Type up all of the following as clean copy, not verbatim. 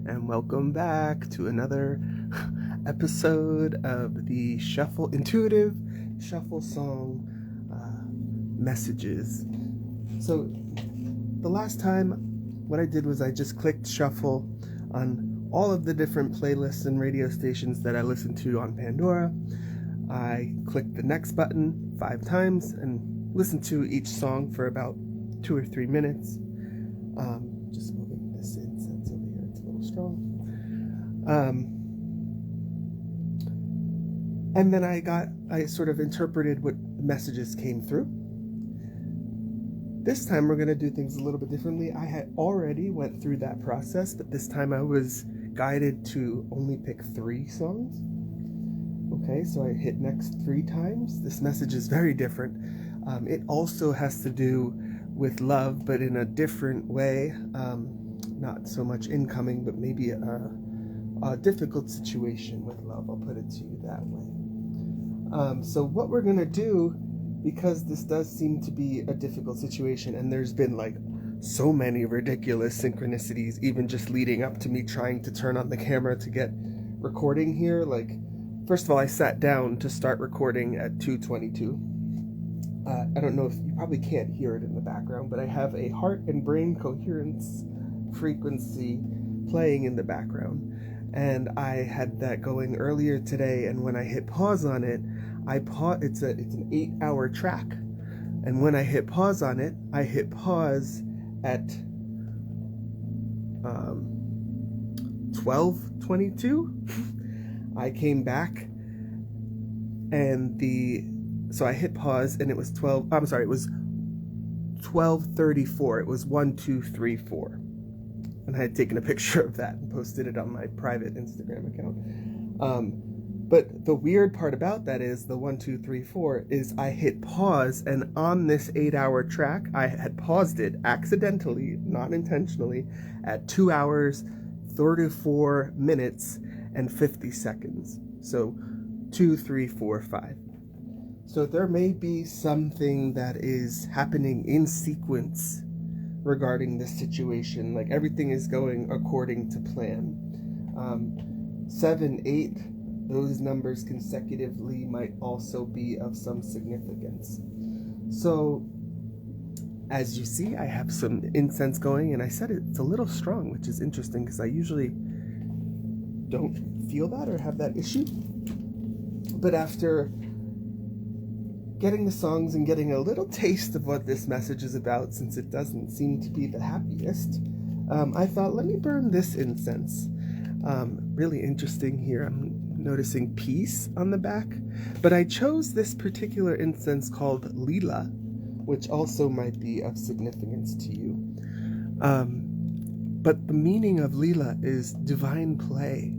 and welcome back to another episode of the intuitive shuffle song messages. So the last time what I did was I just clicked shuffle on all of the different playlists and radio stations that I listen to on Pandora. I clicked the next button 5 times and listened to each song for about 2 or 3 minutes. Just moving this incense over here, it's a little strong. And then I sort of interpreted what messages came through. This time we're going to do things a little bit differently. I had already went through that process, but this time I was guided to only pick 3 songs. Okay, so I hit next 3 times. This message is very different. It also has to do with love, but in a different way. Not so much incoming, but maybe a difficult situation with love. I'll put it to you that way. So what we're going to do, because this does seem to be a difficult situation, and there's been like so many ridiculous synchronicities, even just leading up to me trying to turn on the camera to get recording here. Like, first of all, I sat down to start recording at 2:22. I don't know if you probably can't hear it in the background, but I have a heart and brain coherence frequency playing in the background. And I had that going earlier today, and when I hit pause on it, it's an 8-hour track. And when I hit pause on it, I hit pause at 12:22. I came back and so I hit pause and it was 12:34. It was 1, 2, 3, 4. And I had taken a picture of that and posted it on my private Instagram account. But the weird part about that is the 1, 2, 3, 4 is I hit pause, and on this 8-hour track, I had paused it accidentally, not intentionally, at 2 hours, 34 minutes, and 50 seconds. So 2, 3, 4, 5. So there may be something that is happening in sequence regarding this situation. Like, everything is going according to plan. 7, 8, those numbers consecutively might also be of some significance. So as you see, I have some incense going, and I said it's a little strong, which is interesting because I usually don't feel that or have that issue. But after getting the songs and getting a little taste of what this message is about, since it doesn't seem to be the happiest, I thought, let me burn this incense. Really interesting here. I'm noticing peace on the back, but I chose this particular incense called Lila, which also might be of significance to you. But the meaning of Lila is divine play.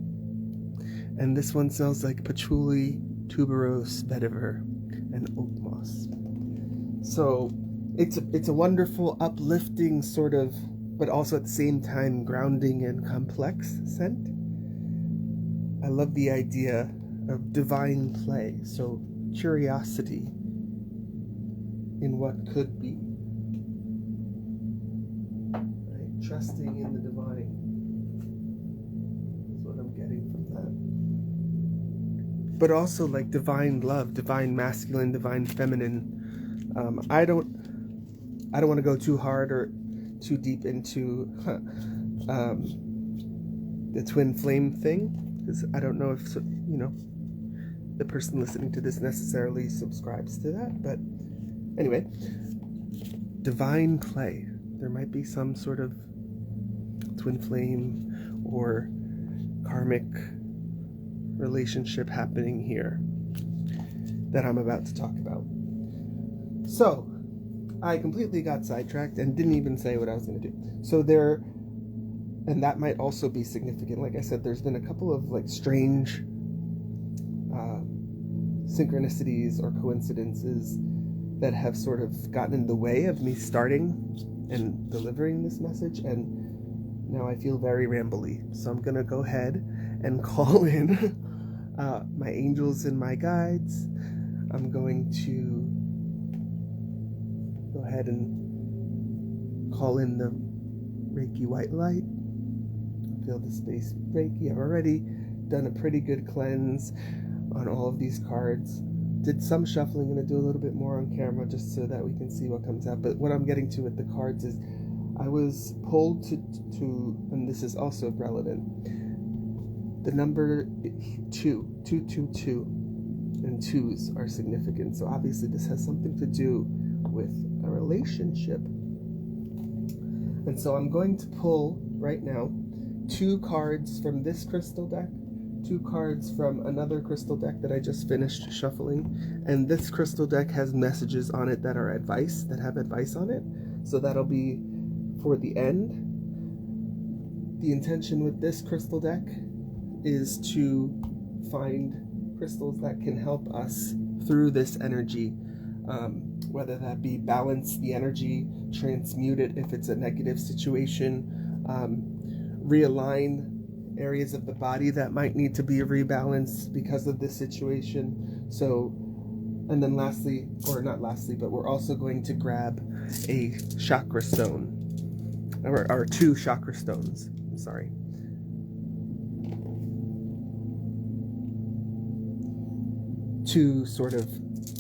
And this one smells like patchouli, tuberose, vetiver, and oak moss. So it's a wonderful, uplifting sort of, but also at the same time grounding and complex scent. I love the idea of divine play, so curiosity in what could be, right? Trusting in the divine is what I'm getting from that. But also like divine love, divine masculine, divine feminine. I don't want to go too hard or too deep into the twin flame thing, because I don't know if the person listening to this necessarily subscribes to that. But anyway, divine play. There might be some sort of twin flame or karmic relationship happening here that I'm about to talk about. So I completely got sidetracked and didn't even say what I was going to do. So and that might also be significant. Like I said, there's been a couple of like strange synchronicities or coincidences that have sort of gotten in the way of me starting and delivering this message, and now I feel very rambly. So I'm gonna go ahead and call in my angels and my guides. I'm going to go ahead and call in the Reiki white light, fill the space with Reiki. I've already done a pretty good cleanse on all of these cards. Did some shuffling, going to do a little bit more on camera just so that we can see what comes out. But what I'm getting to with the cards is I was pulled to and this is also relevant, the number 222, and twos are significant. So obviously this has something to do with a relationship. And so I'm going to pull right now 2 cards from this crystal deck, 2 cards from another crystal deck that I just finished shuffling. And this crystal deck has messages on it that are advice, that have advice on it. So that'll be for the end. The intention with this crystal deck is to find crystals that can help us through this energy, whether that be balance the energy, transmute it if it's a negative situation, realign areas of the body that might need to be rebalanced because of this situation. So, and then lastly, or not lastly, but we're also going to grab a chakra stone, or 2 chakra stones, I'm sorry. To sort of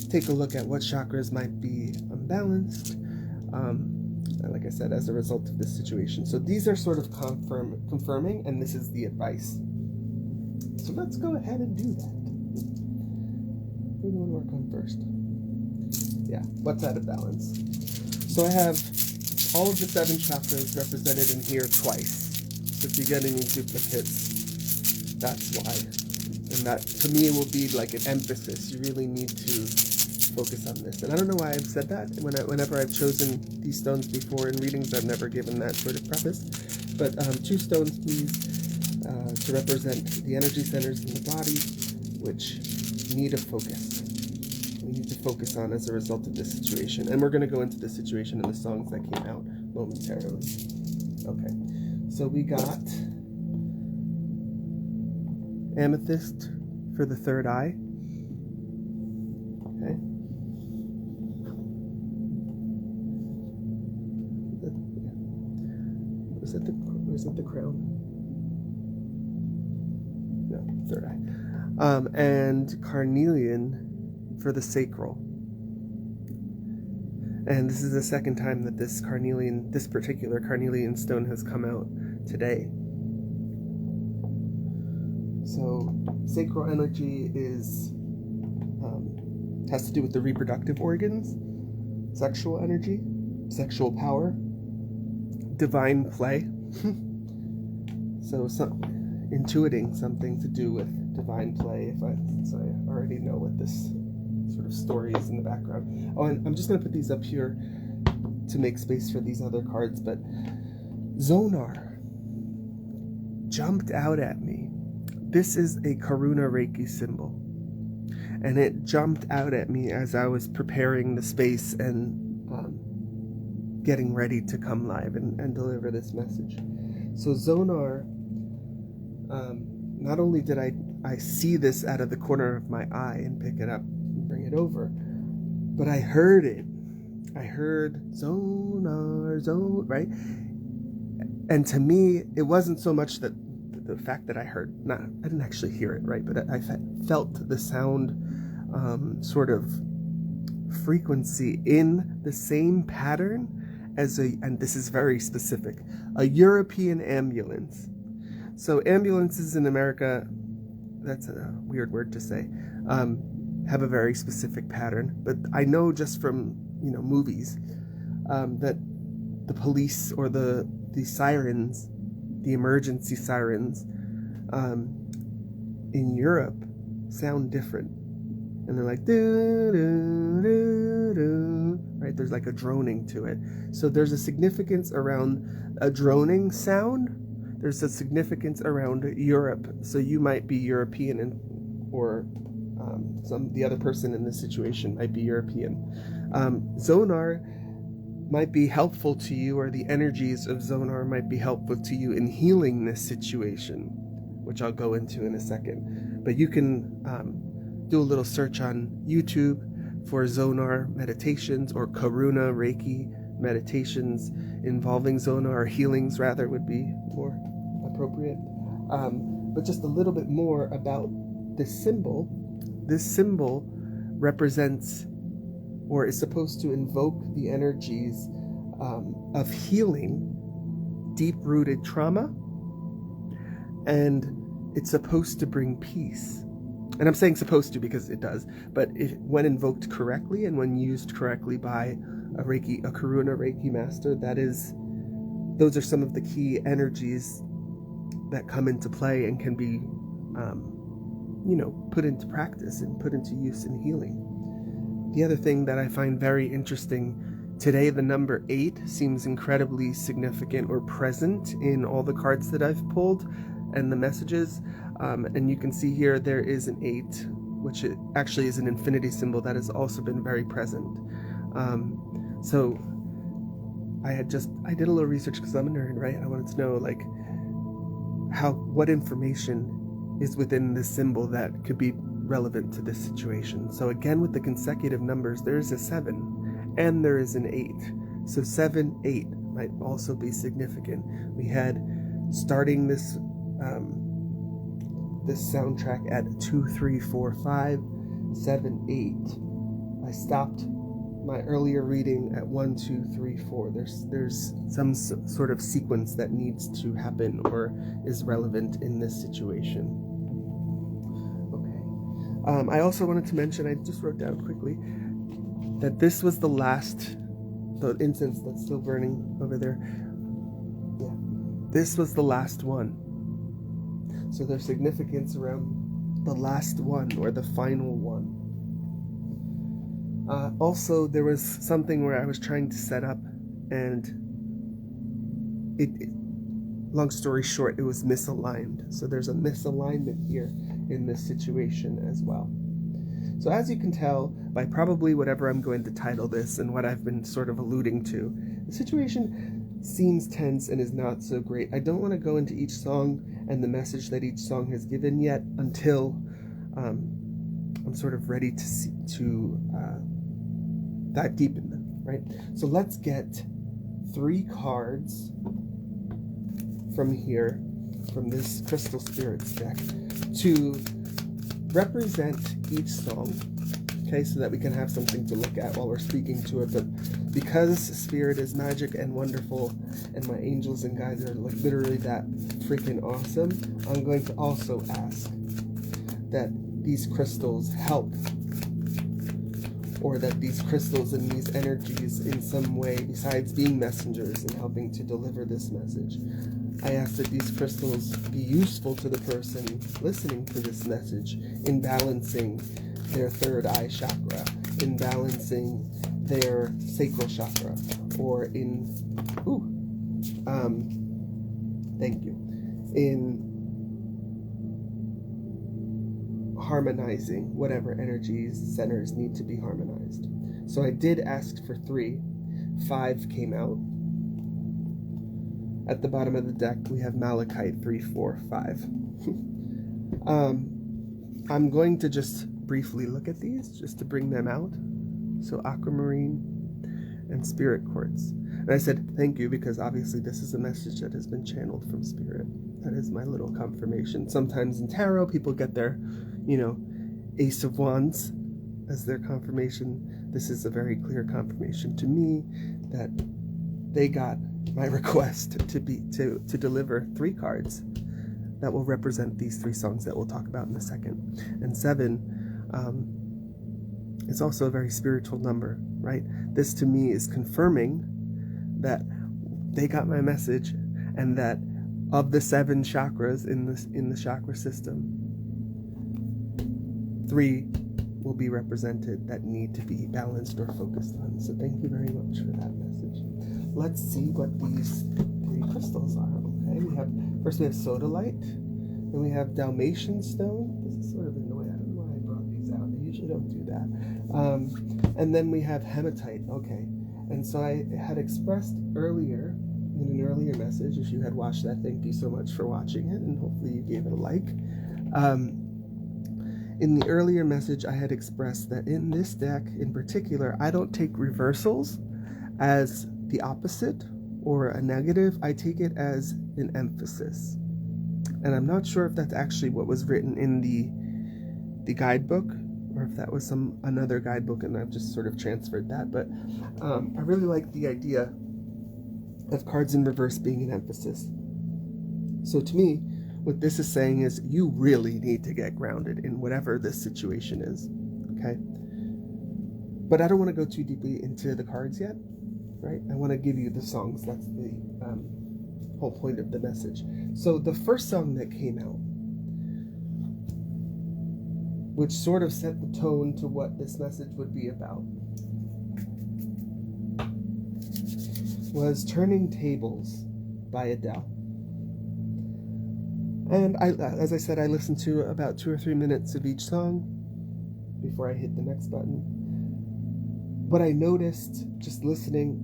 take a look at what chakras might be unbalanced, like I said, as a result of this situation. So these are sort of confirming, and this is the advice. So let's go ahead and do that. What do we want to work on first? Yeah, what's out of balance? So I have all of the 7 chakras represented in here twice. So if you get any duplicates, that's why. And that, to me, will be like an emphasis. You really need to focus on this. And I don't know why I've said that. Whenever I've chosen these stones before in readings, I've never given that sort of preface. But 2 stones, please, to represent the energy centers in the body, which need a focus. We need to focus on as a result of this situation. And we're going to go into the situation in the songs that came out momentarily. Okay, so we got amethyst for the 3rd eye. Okay. Was it the crown? No, 3rd eye. And carnelian for the sacral. And this is the 2nd time that this particular carnelian stone has come out today. So sacral energy has to do with the reproductive organs, sexual energy, sexual power, divine play. So intuiting something to do with divine play, since I already know what this sort of story is in the background. Oh, and I'm just going to put these up here to make space for these other cards, but Zonar jumped out at me. This is a Karuna Reiki symbol, and it jumped out at me as I was preparing the space and getting ready to come live and deliver this message. So Zonar, not only did I see this out of the corner of my eye and pick it up and bring it over, but I heard it. I heard Zonar, right? And to me, it wasn't so much that the fact that I didn't actually hear it, right? But I felt the sound, sort of frequency in the same pattern as and this is very specific, a European ambulance. So ambulances in America, that's a weird word to say, have a very specific pattern. But I know just from, movies, that the police or the sirens, the emergency sirens in Europe sound different, and they're like doo, doo, doo, doo, right? There's like a droning to it. So there's a significance around a droning sound. There's a significance around Europe. So you might be European, or the other person in this situation might be European. Zonar might be helpful to you, or the energies of Zonar might be helpful to you in healing this situation, which I'll go into in a second. But you can do a little search on YouTube for Zonar meditations or Karuna Reiki meditations involving Zonar, or healings rather would be more appropriate. But just a little bit more about this symbol. This symbol represents, or is supposed to invoke, the energies of healing deep-rooted trauma, and it's supposed to bring peace. And I'm saying supposed to because it does, but when invoked correctly and when used correctly by a Karuna Reiki master, those are some of the key energies that come into play and can be, put into practice and put into use in healing. The other thing that I find very interesting today, the number 8 seems incredibly significant or present in all the cards that I've pulled and the messages. And you can see here there is an 8, which actually is an infinity symbol that has also been very present. So I did a little research because I'm a nerd, right? I wanted to know what information is within this symbol that could be relevant to this situation. So again, with the consecutive numbers, there is a 7 and there is an 8. So 7, 8 might also be significant. We had, starting this soundtrack at 2, 3, 4, 5, 7, 8. I stopped my earlier reading at 1, 2, 3, 4. There's some sort of sequence that needs to happen or is relevant in this situation. Okay. I also wanted to mention, I just wrote down quickly, that this was the incense that's still burning over there. Yeah. This was the last one. So there's significance around the last one or the final one. Also, there was something where I was trying to set up, and long story short, it was misaligned. So there's a misalignment here in this situation as well. So as you can tell by probably whatever I'm going to title this and what I've been sort of alluding to, the situation seems tense and is not so great. I don't want to go into each song and the message that each song has given yet until I'm sort of ready to dive deep in them, right? So let's get 3 cards from here, from this Crystal Spirits deck, to represent each song, okay, so that we can have something to look at while we're speaking to it. But because Spirit is magic and wonderful, and my angels and guides are literally that freaking awesome, I'm going to also ask that these crystals help, or that these crystals and these energies in some way, besides being messengers and helping to deliver this message, I ask that these crystals be useful to the person listening to this message in balancing their third eye chakra, in balancing their sacral chakra, or in harmonizing whatever energies, centers need to be harmonized. So I did ask for 3. 5 came out. At the bottom of the deck, we have Malachite, 3, 4, 5. I'm going to just briefly look at these, just to bring them out. So Aquamarine and Spirit Quartz. And I said thank you because obviously this is a message that has been channeled from Spirit. That is my little confirmation. Sometimes in tarot, people get their, Ace of Wands as their confirmation. This is a very clear confirmation to me that they got my request to deliver 3 cards that will represent these 3 songs that we'll talk about in a second. And 7 is also a very spiritual number, right? This to me is confirming that they got my message, and that of the 7 chakras in the chakra system, 3 will be represented that need to be balanced or focused on. So thank you very much for that message. Let's see what these 3 crystals are. Okay, first we have Sodalite, then we have Dalmatian stone. This is sort of annoying. I don't know why I brought these out. I usually don't do that. And then we have Hematite. Okay, and so I had expressed earlier in an earlier message, if you had watched that, thank you so much for watching it, and hopefully you gave it a like. In the earlier message, I had expressed that in this deck in particular, I don't take reversals as the opposite or a negative. I take it as an emphasis. And I'm not sure if that's actually what was written in the guidebook, or if that was another guidebook and I've just sort of transferred that. But I really like the idea of cards in reverse being an emphasis. So to me, what this is saying is you really need to get grounded in whatever this situation is, okay? But I don't want to go too deeply into the cards yet, right? I want to give you the songs. That's the whole point of the message. So the first song that came out, which sort of set the tone to what this message would be about, was Turning Tables by Adele. And as I said, I listened to about 2 or 3 minutes of each song before I hit the next button. What I noticed just listening,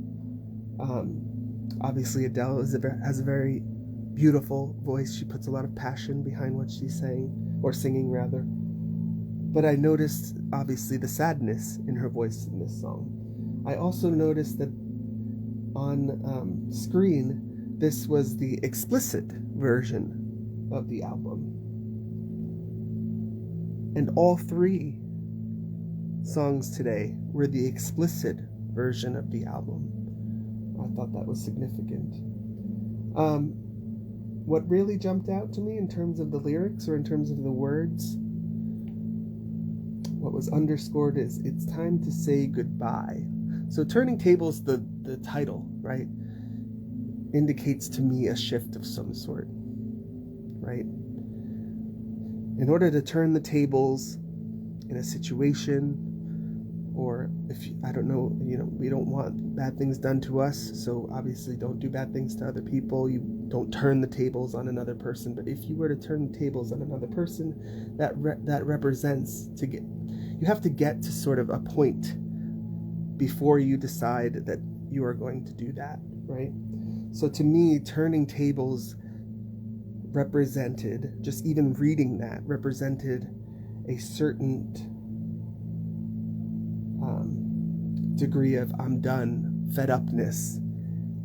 obviously Adele has a very beautiful voice. She puts a lot of passion behind what she's saying, or singing rather. But I noticed, obviously, the sadness in her voice in this song. I also noticed that on screen, this was the explicit version of the album. And all 3 songs today were the explicit version of the album. I thought that was significant. What really jumped out to me in terms of the lyrics, or in terms of the words, what was underscored is, it's time to say goodbye. So Turning Tables, the title, right, indicates to me a shift of some sort, right? In order to turn the tables in a situation, or I don't know, we don't want bad things done to us, so obviously don't do bad things to other people. You don't turn the tables on another person. But if you were to turn the tables on another person, that represents you have to get to sort of a point before you decide that you are going to do that, right? So to me, turning tables represented, just even reading that, represented a certain degree of I'm done, fed upness.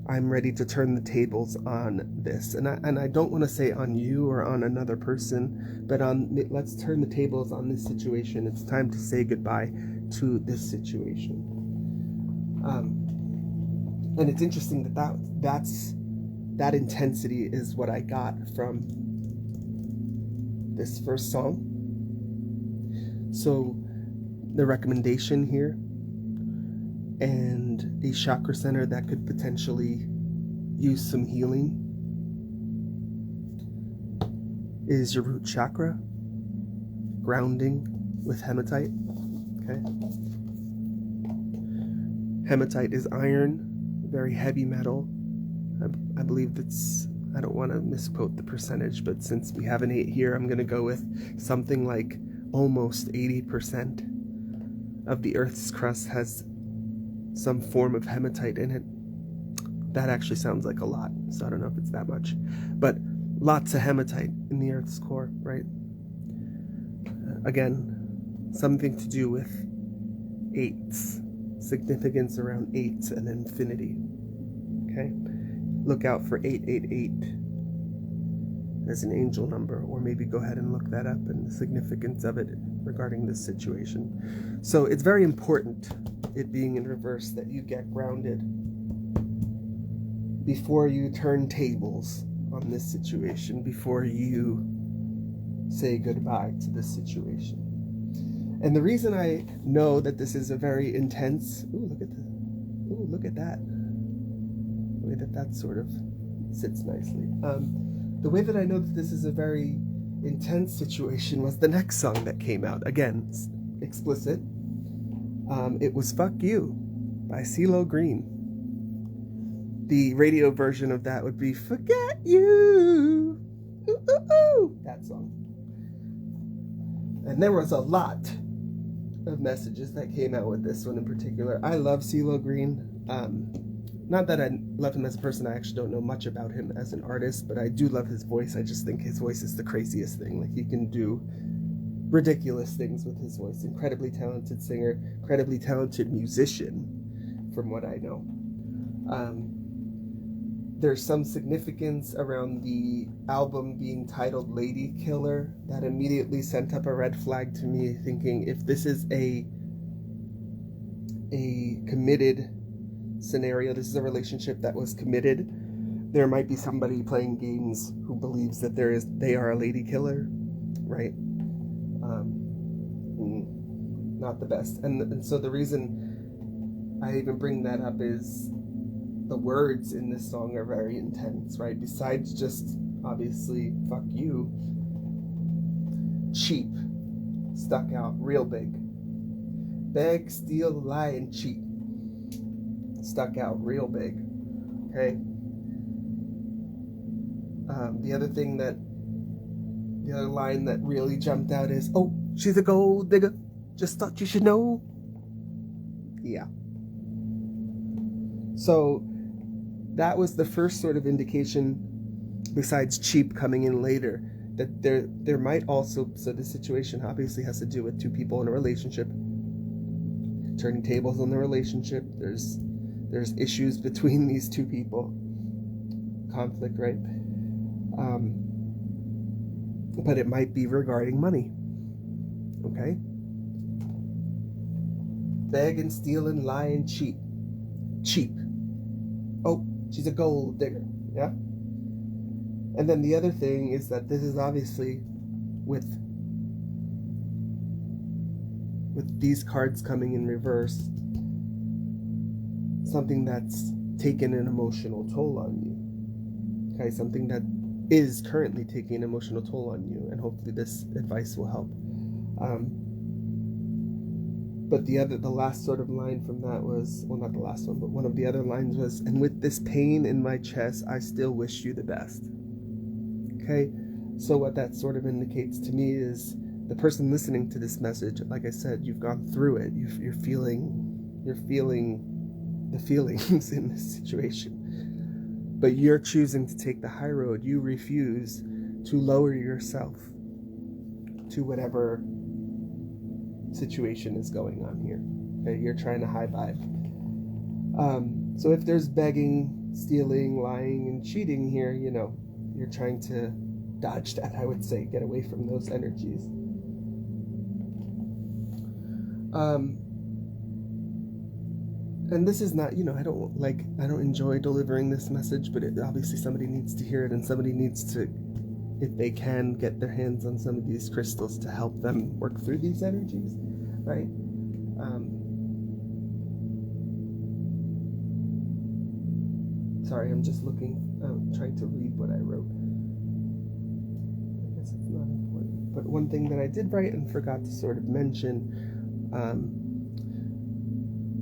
I'm ready to turn the tables on this. And I don't want to say on you or on another person, but let's turn the tables on this situation. It's time to say goodbye to this situation. And it's interesting that intensity is what I got from this first song. So the recommendation here, and a chakra center that could potentially use some healing, is your root chakra, grounding with hematite. Okay. Hematite is iron, very heavy metal. I believe I don't want to misquote the percentage, but since we have an 8 here, I'm going to go with something like almost 80% of the Earth's crust has some form of hematite in it. That actually sounds like a lot, so I don't know if it's that much, but lots of hematite in the Earth's core, right? Again, something to do with 8s, significance around 8s and infinity. Okay, look out for 888 as an angel number, or maybe go ahead and look that up and the significance of it regarding this situation. So it's very important, it being in reverse, that you get grounded before you turn tables on this situation, before you say goodbye to this situation. And the reason I know that this is a very intense, look at that. The way that sort of sits nicely. The way that I know that this is a very intense situation was the next song that came out. Again, explicit. It was Fuck You by CeeLo Green. The radio version of that would be Forget You. Ooh, ooh, ooh. That song. And there was a lot of messages that came out with this one in particular. I love CeeLo Green. Not that I love him as a person. I actually don't know much about him as an artist, but I do love his voice. I just think his voice is the craziest thing. Like, he can do ridiculous things with his voice. Incredibly talented singer, incredibly talented musician, from what I know. there's some significance around the album being titled Lady Killer that immediately sent up a red flag to me, thinking if this is a committed scenario, this is a relationship that was committed, there might be somebody playing games who believes that they are a lady killer, right? Not the best. And so the reason I even bring that up is the words in this song are very intense, right? Besides just, obviously, fuck you, cheap, stuck out real big. Beg, steal, lie, and cheat. Stuck out real big. Okay? The other line that really jumped out is, oh, she's a gold digger. Just thought you should know. Yeah. So that was the first sort of indication, besides cheap coming in later, that there might also, so this situation obviously has to do with two people in a relationship, turning tables on the relationship. There's issues between these two people, conflict, right? But it might be regarding money. Okay? Beg and steal and lie and cheat. Cheap. Oh, she's a gold digger. Yeah? And then the other thing is that this is obviously with these cards coming in reverse, something that's taken an emotional toll on you. Okay, something that is currently taking an emotional toll on you, and hopefully this advice will help. But the last sort of line from that was, well, not the last one, but one of the other lines was, and with this pain in my chest, I still wish you the best. Okay, so what that sort of indicates to me is the person listening to this message, like I said, you've gone through it. You're feeling the feelings in this situation. But you're choosing to take the high road. You refuse to lower yourself to whatever situation is going on here. Okay, you're trying to high vibe. So if there's begging, stealing, lying, and cheating here, you're trying to dodge that, I would say. Get away from those energies. And this is not, I don't enjoy delivering this message, but obviously somebody needs to hear it, and somebody needs to, if they can, get their hands on some of these crystals to help them work through these energies, right? Sorry, I'm just trying to read what I wrote. I guess it's not important. But one thing that I did write and forgot to sort of mention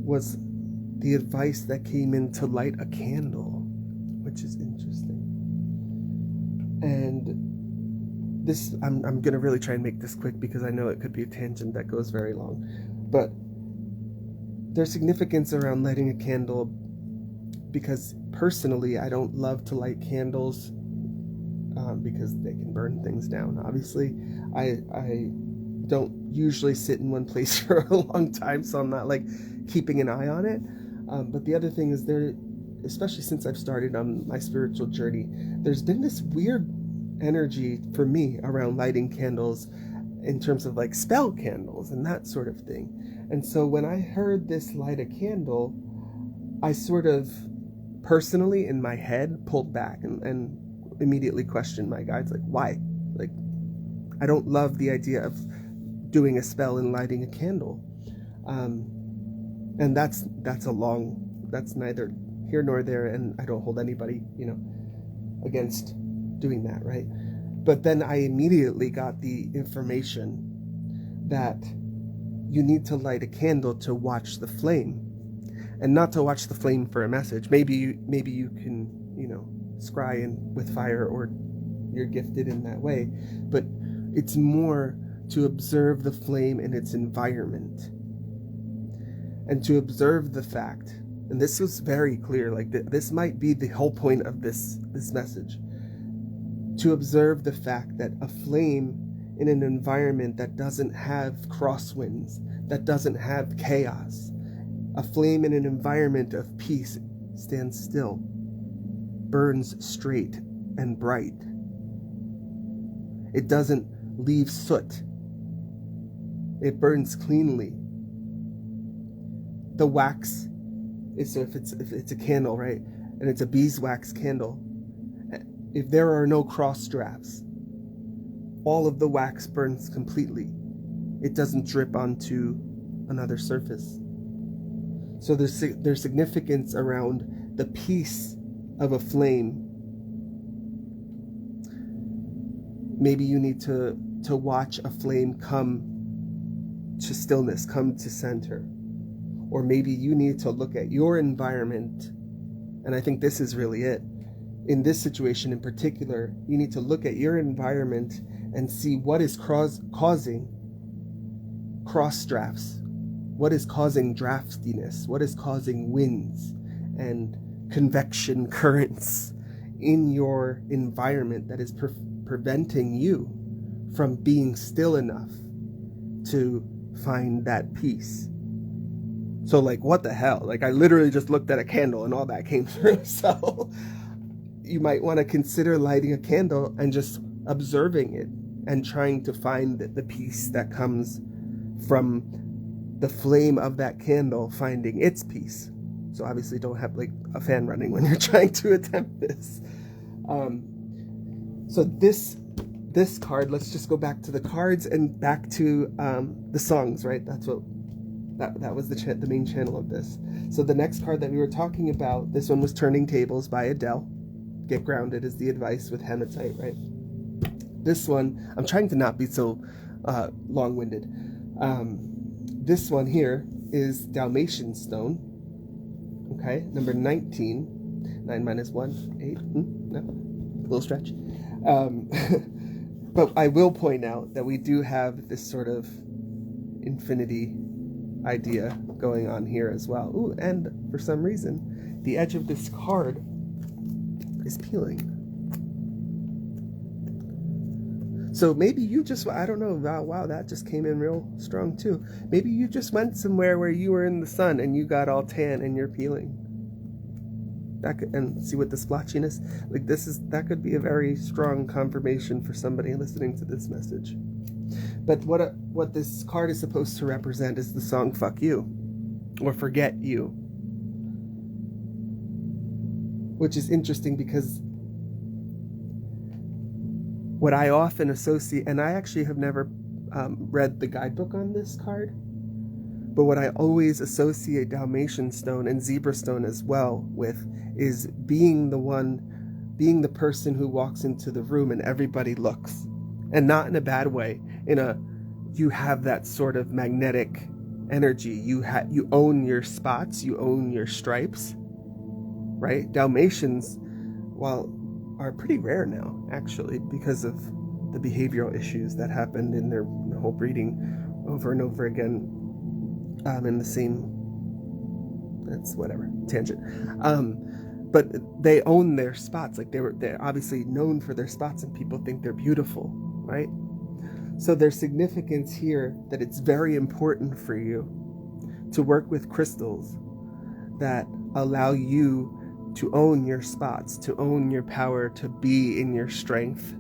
was the advice that came in to light a candle, which is interesting. And this, I'm going to really try and make this quick because I know it could be a tangent that goes very long. But there's significance around lighting a candle because personally, I don't love to light candles because they can burn things down. Obviously, I don't usually sit in one place for a long time, so I'm not keeping an eye on it. But the other thing is especially since I've started on my spiritual journey, there's been this weird energy for me around lighting candles in terms of spell candles and that sort of thing. And so when I heard this light a candle, I sort of personally in my head pulled back and immediately questioned my guides, why? I don't love the idea of doing a spell and lighting a candle. And that's neither here nor there, and I don't hold anybody, against doing that, right? But then I immediately got the information that you need to light a candle to watch the flame, and not to watch the flame for a message. Maybe you can, scry with fire, or you're gifted in that way, but it's more to observe the flame in its environment. And to observe the fact, and this was very clear, this might be the whole point of this message, to observe the fact that a flame in an environment that doesn't have crosswinds, that doesn't have chaos, a flame in an environment of peace stands still. burns straight and bright. It doesn't leave soot. It burns cleanly. The wax is, so if it's a candle, right, and it's a beeswax candle, if there are no cross drafts, all of the wax burns completely. It doesn't drip onto another surface. So there's significance around the peace of a flame. Maybe you need to watch a flame come to stillness, come to center. Or maybe you need to look at your environment, and I think this is really it. In this situation in particular, you need to look at your environment and see what is causing cross drafts, what is causing draftiness, what is causing winds and convection currents in your environment that is preventing you from being still enough to find that peace. So like, what the hell? Like, I literally just looked at a candle and all that came through. So you might want to consider lighting a candle and just observing it and trying to find the peace that comes from the flame of that candle finding its peace. So obviously don't have like a fan running when you're trying to attempt this. So this card, let's just go back to the cards and back to the songs, right? That's what that was the main channel of this. So the next card that we were talking about, this one was Turning Tables by Adele. Get grounded is the advice with hematite, right? This one, I'm trying to not be so long-winded. This one here is Dalmatian stone. Okay, number 19. 9 minus 1, 8. No, a little stretch. But I will point out that we do have this sort of infinity idea going on here as well. Ooh, and for some reason, the edge of this card is peeling. So maybe you just, I don't know, wow, that just came in real strong too. Maybe you just went somewhere where you were in the sun and you got all tan and you're peeling. That could, and see what the splotchiness, like that could be a very strong confirmation for somebody listening to this message. But what this card is supposed to represent is the song Fuck You, or Forget You. Which is interesting because what I often associate, and I actually have never read the guidebook on this card, but what I always associate Dalmatian stone and zebra stone as well with is being the person who walks into the room and everybody looks. And not in a bad way, you have that sort of magnetic energy. You own your spots, you own your stripes, right? Dalmatians, are pretty rare now, actually, because of the behavioral issues that happened in their whole breeding over and over again, in the same, that's whatever, tangent. But they own their spots. Like they're obviously known for their spots and people think they're beautiful, right? So there's significance here that it's very important for you to work with crystals that allow you to own your spots, to own your power, to be in your strength.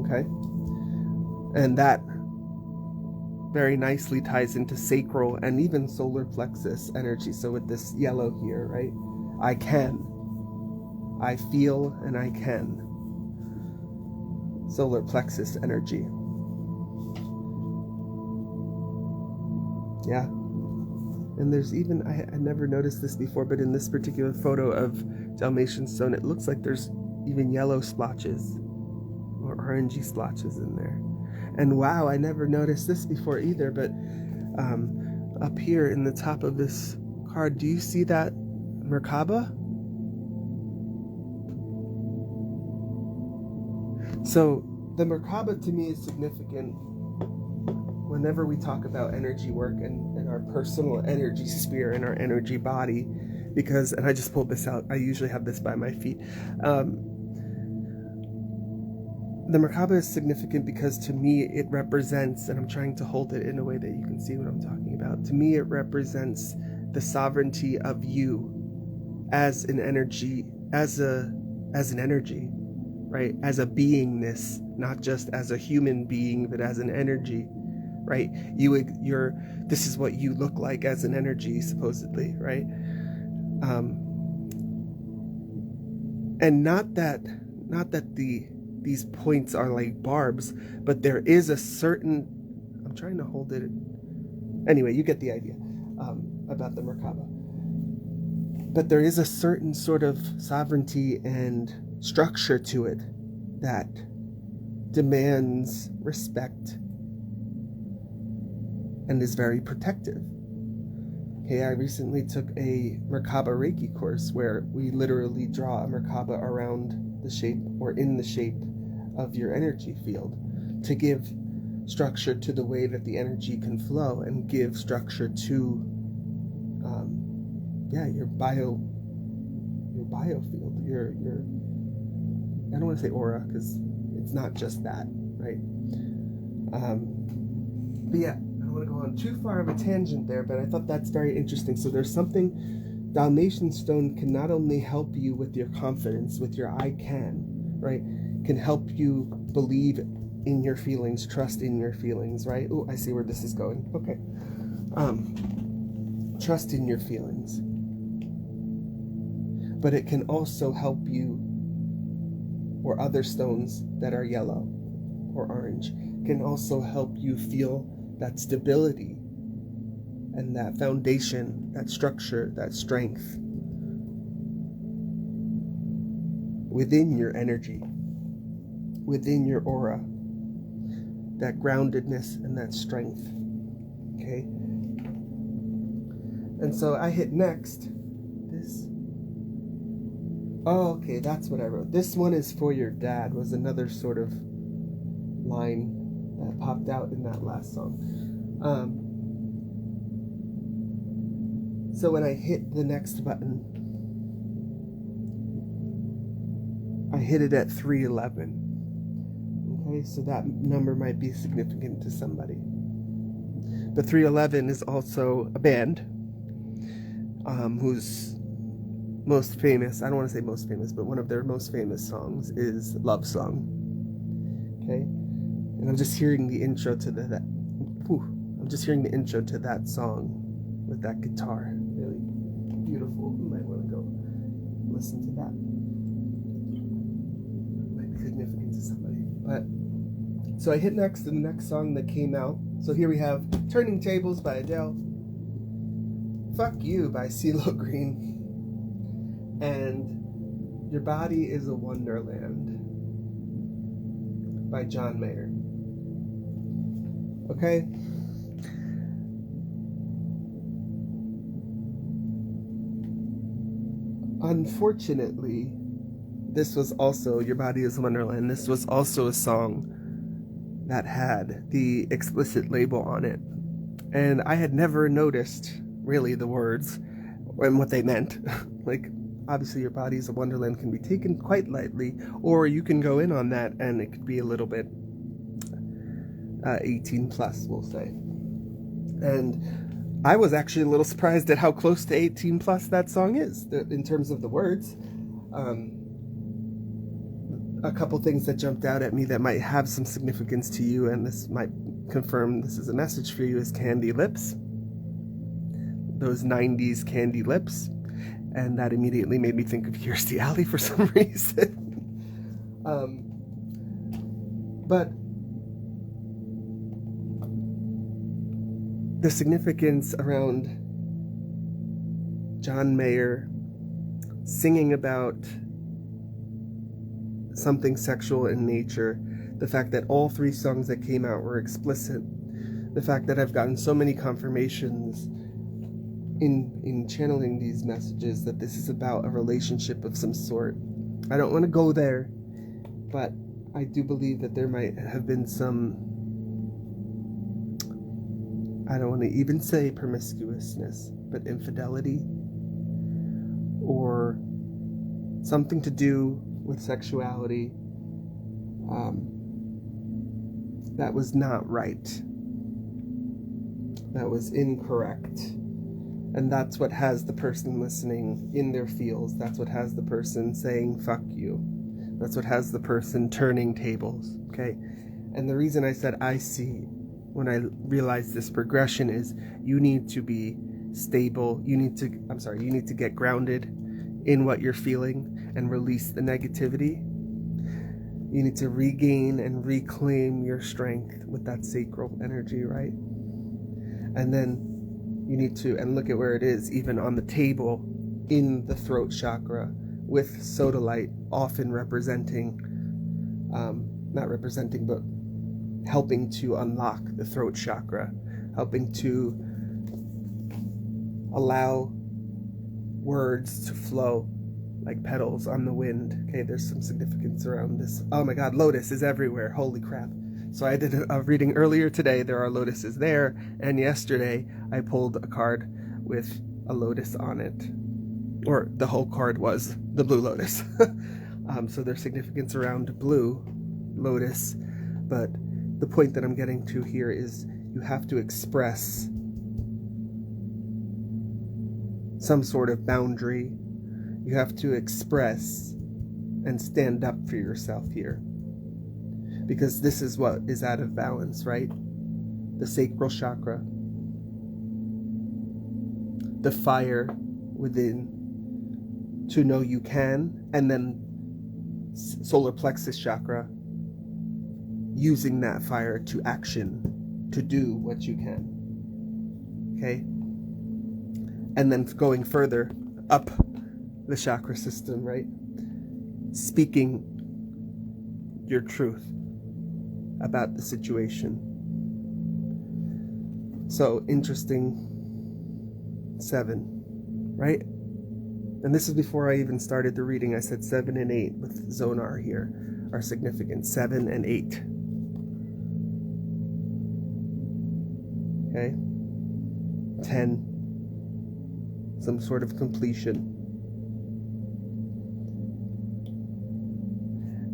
Okay? And that very nicely ties into sacral and even solar plexus energy. So with this yellow here, right? I can. I feel and I can. Solar plexus energy. Yeah. And there's even, I never noticed this before, but in this particular photo of Dalmatian stone, it looks like there's even yellow splotches or orangey splotches in there. And wow, I never noticed this before either, but up here in the top of this card, do you see that Merkaba? So the Merkaba to me is significant whenever we talk about energy work and our personal energy sphere and our energy body, because, and I just pulled this out, I usually have this by my feet. The Merkaba is significant because to me it represents, and I'm trying to hold it in a way that you can see what I'm talking about. To me it represents the sovereignty of you as an energy, as an energy, right? As a beingness, not just as a human being, but as an energy, right? This is what you look like as an energy, supposedly, right? And not that these points are like barbs, but there is a certain, I'm trying to hold it. Anyway, you get the idea about the Merkaba. But there is a certain sort of sovereignty and structure to it that demands respect and is very protective. Okay, I recently took a Merkaba Reiki course where we literally draw a Merkaba around the shape or in the shape of your energy field to give structure to the way that the energy can flow and give structure to your biofield, your I don't want to say aura because it's not just that, right? But yeah, I don't want to go on too far of a tangent there, but I thought that's very interesting. So there's something, Dalmatian stone can not only help you with your confidence, with your I can, right? Can help you believe in your feelings, trust in your feelings, right? Oh, I see where this is going. Okay. Trust in your feelings. But it can also help you, or other stones that are yellow or orange, can also help you feel that stability and that foundation, that structure, that strength within your energy, within your aura, that groundedness and that strength. Okay? And so I hit next. Okay, that's what I wrote. This one is for your dad was another sort of line that popped out in that last song. So when I hit the next button, I hit it at 311. Okay, so that number might be significant to somebody. But 311 is also a band whose most famous, I don't want to say most famous, but one of their most famous songs is Love Song. Okay? And I'm just hearing the intro to I'm just hearing the intro to that song with that guitar. Really beautiful. You might want to go listen to that. Might be significant to somebody. But so I hit next to the next song that came out. So here we have Turning Tables by Adele, Fuck You by CeeLo Green, and Your Body is a Wonderland by John Mayer. Okay? Unfortunately, this was also, Your Body is a Wonderland, this was also a song that had the explicit label on it. And I had never noticed, really, the words and what they meant. Like, obviously, Your Body is a Wonderland can be taken quite lightly, or you can go in on that and it could be a little bit 18 plus, we'll say. And I was actually a little surprised at how close to 18 plus that song is in terms of the words. A couple things that jumped out at me that might have some significance to you, and this might confirm this is a message for you, is Candy Lips. Those 90s candy lips. And that immediately made me think of Kirstie Alley for some reason. But the significance around John Mayer singing about something sexual in nature, the fact that all three songs that came out were explicit, the fact that I've gotten so many confirmations in channeling these messages that this is about a relationship of some sort. I don't want to go there, but I do believe that there might have been some, I don't want to even say promiscuousness, but infidelity or something to do with sexuality that was not right, that was incorrect. And that's what has the person listening in their feels. That's what has the person saying, fuck you. That's what has the person turning tables, okay? And the reason I said I see when I realized this progression is you need to be stable. You need to get grounded in what you're feeling and release the negativity. You need to regain and reclaim your strength with that sacral energy, right? And then you need to, and look at where it is, even on the table in the throat chakra with sodalite, often representing, not representing, but helping to unlock the throat chakra, helping to allow words to flow like petals on the wind. Okay, there's some significance around this. Oh my God, lotus is everywhere. Holy crap. So I did a reading earlier today. There are lotuses there. And yesterday I pulled a card with a lotus on it. Or the whole card was the blue lotus. So there's significance around blue lotus. But the point that I'm getting to here is you have to express some sort of boundary. You have to express and stand up for yourself here. Because this is what is out of balance, right? The sacral chakra, the fire within to know you can, and then solar plexus chakra, using that fire to action, to do what you can. Okay? And then going further up the chakra system, right? Speaking your truth about the situation. So interesting. 7, right? And this is before I even started the reading. I said 7 and 8 with Zonar here are significant. 7 and 8. Okay? 10. Some sort of completion.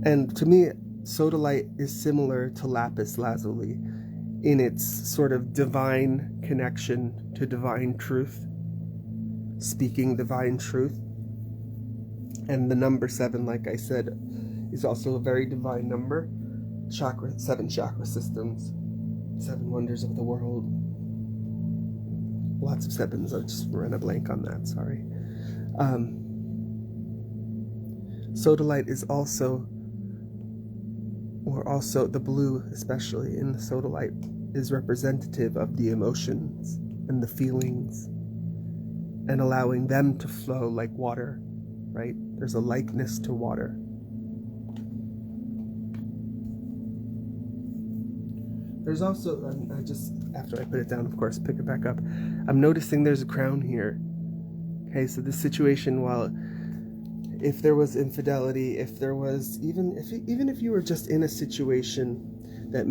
And to me, sodalite is similar to lapis lazuli in its sort of divine connection to divine truth, speaking divine truth. And the number 7, like I said, is also a very divine number. 7 chakra systems, 7 wonders of the world. Lots of 7s. I just ran a blank on that, sorry. Sodalite is also the blue, especially in the sodalite, is representative of the emotions and the feelings and allowing them to flow like water, right? There's a likeness to water. There's also, I just, after I put it down, of course, pick it back up, I'm noticing there's a crown here. Okay, so this situation, while if there was infidelity, if there was, even if you were just in a situation that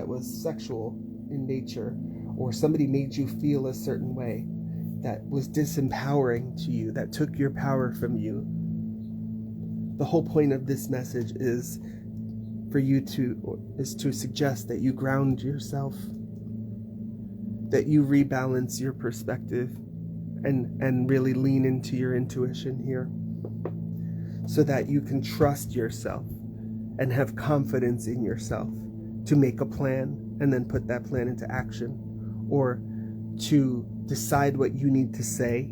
was sexual in nature, or somebody made you feel a certain way that was disempowering to you, that took your power from you, the whole point of this message is to suggest that you ground yourself, that you rebalance your perspective and really lean into your intuition here, so that you can trust yourself and have confidence in yourself to make a plan and then put that plan into action, or to decide what you need to say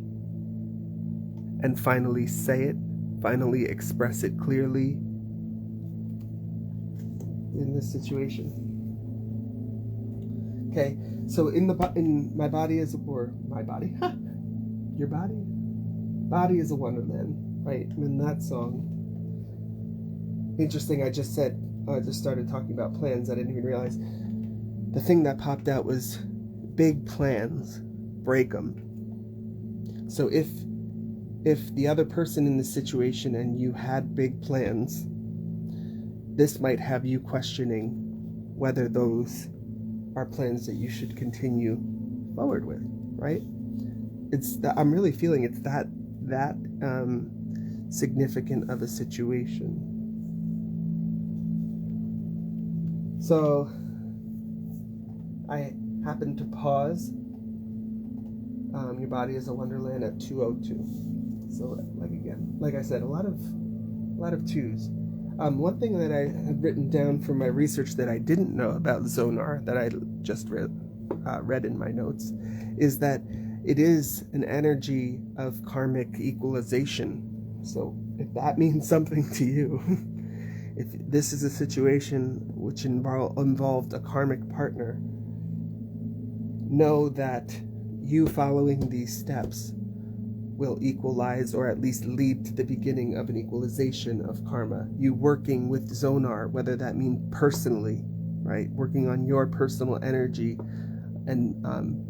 and finally say it, finally express it clearly in this situation. Okay, so in my body is my body, your body is a wonderland, right? In that song, interesting. I just started talking about plans. I didn't even realize the thing that popped out was big plans, break them. So if the other person in the situation and you had big plans, this might have you questioning whether those are plans that you should continue forward with, right? I'm really feeling it's that significant of a situation. So I happened to pause Your body is a wonderland at 202. So, like I said, a lot of twos. One thing that I had written down from my research that I didn't know about Zonar, that I just read in my notes, is that it is an energy of karmic equalization. So if that means something to you, if this is a situation which involved a karmic partner, know that you following these steps will equalize, or at least lead to the beginning of an equalization of karma. You working with Zonar, whether that means personally, right? Working on your personal energy and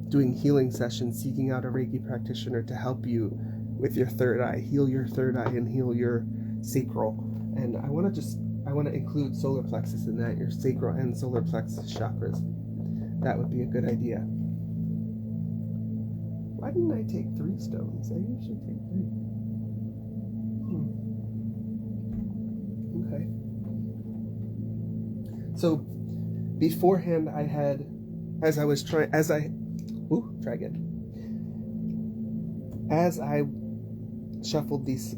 doing healing sessions, seeking out a Reiki practitioner to help you with your third eye, heal your third eye and heal your sacral. And I want to include solar plexus in that, your sacral and solar plexus chakras. That would be a good idea. Why didn't I take 3 stones? I usually take 3. Okay. So beforehand I had, as I shuffled these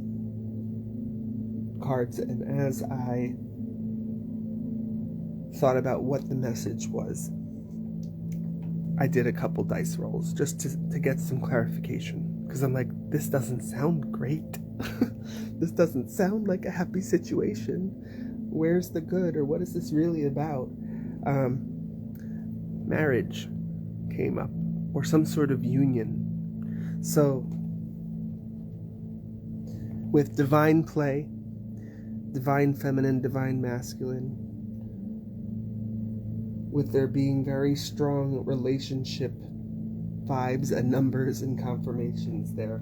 cards and as I thought about what the message was, I did a couple dice rolls just to get some clarification, because I'm like, this doesn't sound great. This doesn't sound like a happy situation. Where's the good, or what is this really about? Marriage came up, or some sort of union. So with divine play, divine feminine, divine masculine, with there being very strong relationship vibes and numbers and confirmations there,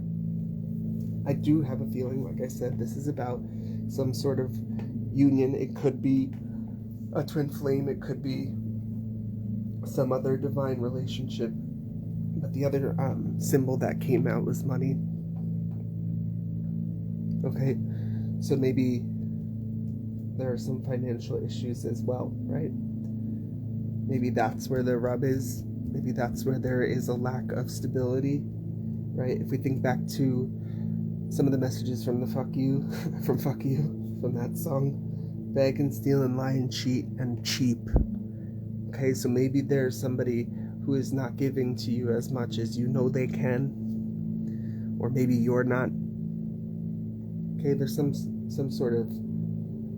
I do have a feeling, like I said, this is about some sort of union. It could be a twin flame, it could be some other divine relationship, but the other symbol that came out was money. Okay, so maybe there are some financial issues as well, right? Maybe that's where the rub is. Maybe that's where there is a lack of stability, right? If we think back to some of the messages from the Fuck You, from that song, beg and steal and lie and cheat and cheap. Okay, so maybe there's somebody who is not giving to you as much as you know they can, or maybe you're not. Okay, there's some sort of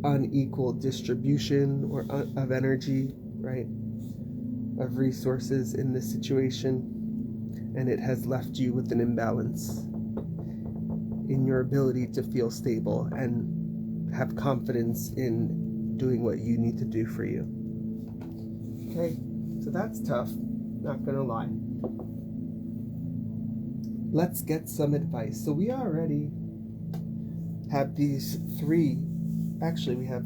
unequal distribution or of energy, right? Of resources in this situation, and it has left you with an imbalance in your ability to feel stable and have confidence in doing what you need to do for you. Okay, so that's tough, not gonna lie. Let's get some advice. So we already have these 3, actually we have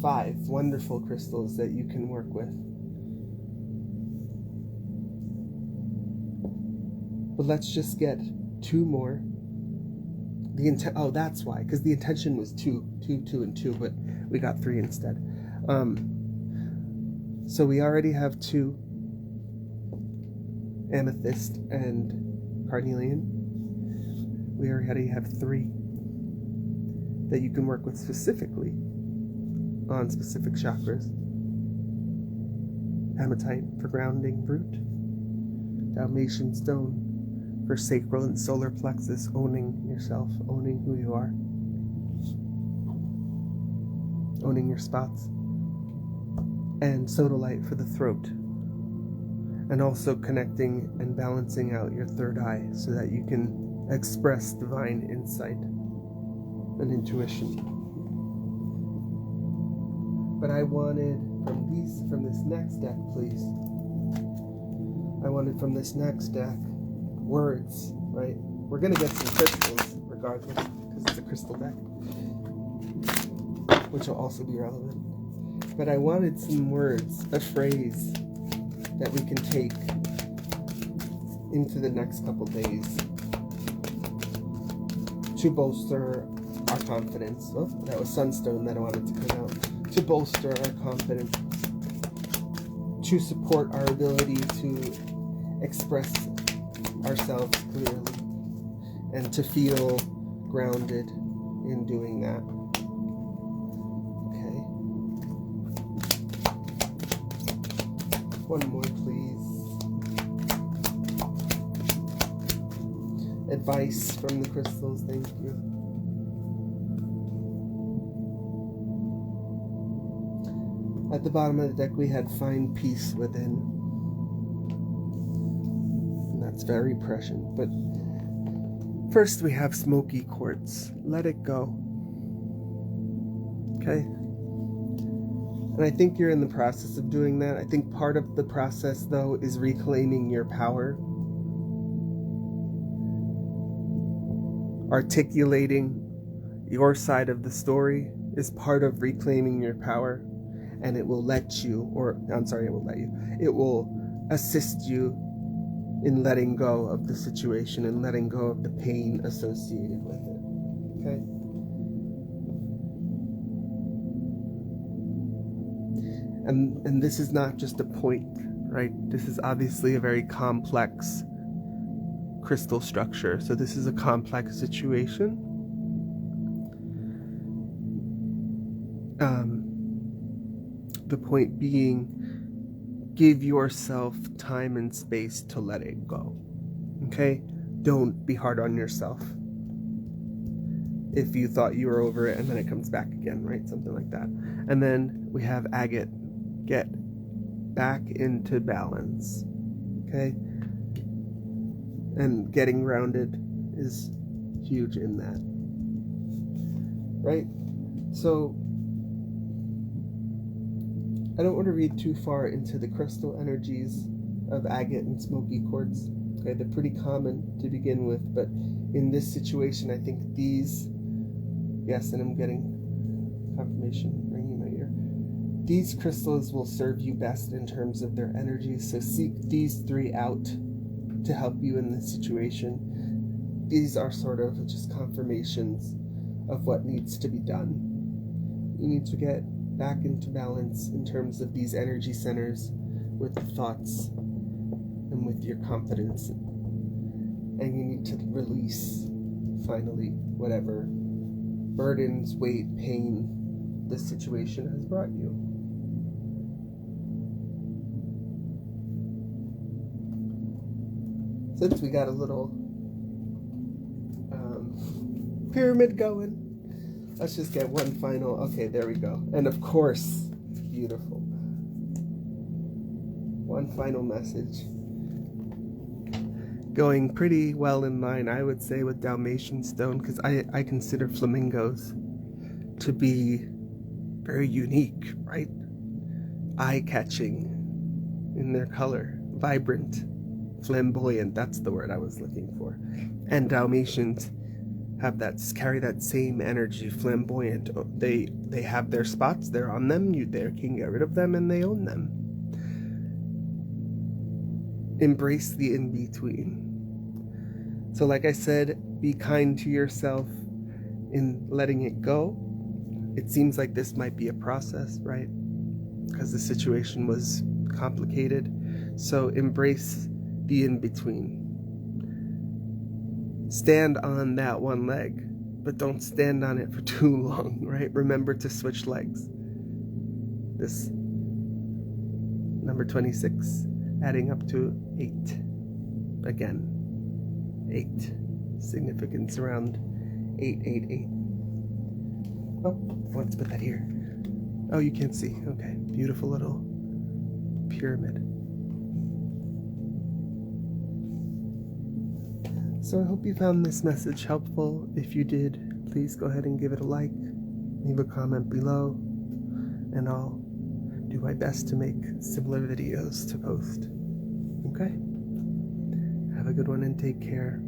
5 wonderful crystals that you can work with. But let's just get 2 more. Oh, that's why, because the intention was 2, and 2, but we got 3 instead. So we already have 2, amethyst and carnelian. We already have 3 that you can work with specifically on specific chakras. Hematite for grounding root, Dalmatian stone for sacral and solar plexus, owning yourself, owning who you are, owning your spots, and sodalite for the throat, and also connecting and balancing out your third eye so that you can express divine insight and intuition. But I wanted from this next deck, please. I wanted from this next deck words, right? We're gonna get some crystals regardless, because it's a crystal deck, which will also be relevant. But I wanted some words, a phrase that we can take into the next couple days to bolster our confidence. Oh, that was sunstone that I wanted to come out. To bolster our confidence, to support our ability to express ourselves clearly and to feel grounded in doing that. Okay. One more, please. Advice from the crystals, thank you. At the bottom of the deck, we had find peace within. And that's very prescient. But first, we have smoky quartz. Let it go. Okay? And I think you're in the process of doing that. I think part of the process, though, is reclaiming your power. Articulating your side of the story is part of reclaiming your power. And it will let you, it will assist you in letting go of the situation and letting go of the pain associated with it. Okay? And this is not just a point, right? This is obviously a very complex crystal structure. So this is a complex situation. The point being, give yourself time and space to let it go. Okay? Don't be hard on yourself if you thought you were over it and then it comes back again, right? Something like that. And then we have agate. Get back into balance. Okay? And getting grounded is huge in that. Right? So I don't want to read too far into the crystal energies of agate and smoky quartz. Okay, they're pretty common to begin with, but in this situation, I think these, yes, and I'm getting confirmation ringing in my ear. These crystals will serve you best in terms of their energy, so seek these three out to help you in this situation. These are sort of just confirmations of what needs to be done. You need to get back into balance in terms of these energy centers with the thoughts and with your confidence. And you need to release, finally, whatever burdens, weight, pain this situation has brought you. Since we got a little pyramid going, let's just get one final, okay, there we go. And of course, beautiful. One final message. Going pretty well in line, I would say, with Dalmatian stone, because I consider flamingos to be very unique, right? Eye-catching in their color, vibrant, flamboyant, that's the word I was looking for. And Dalmatians carry that same energy, flamboyant. They have their spots, they're on them, you can get rid of them, and they own them. Embrace the in-between. So like I said, be kind to yourself in letting it go. It seems like this might be a process, right? Because the situation was complicated. So embrace the in-between. Stand on that one leg, but don't stand on it for too long, right? Remember to switch legs. This number 26, adding up to 8. Again, 8. Significance around 888. Oh, let's put that here. Oh, you can't see. Okay, beautiful little pyramid. So I hope you found this message helpful. If you did, please go ahead and give it a like, leave a comment below, and I'll do my best to make similar videos to post. Okay? Have a good one and take care.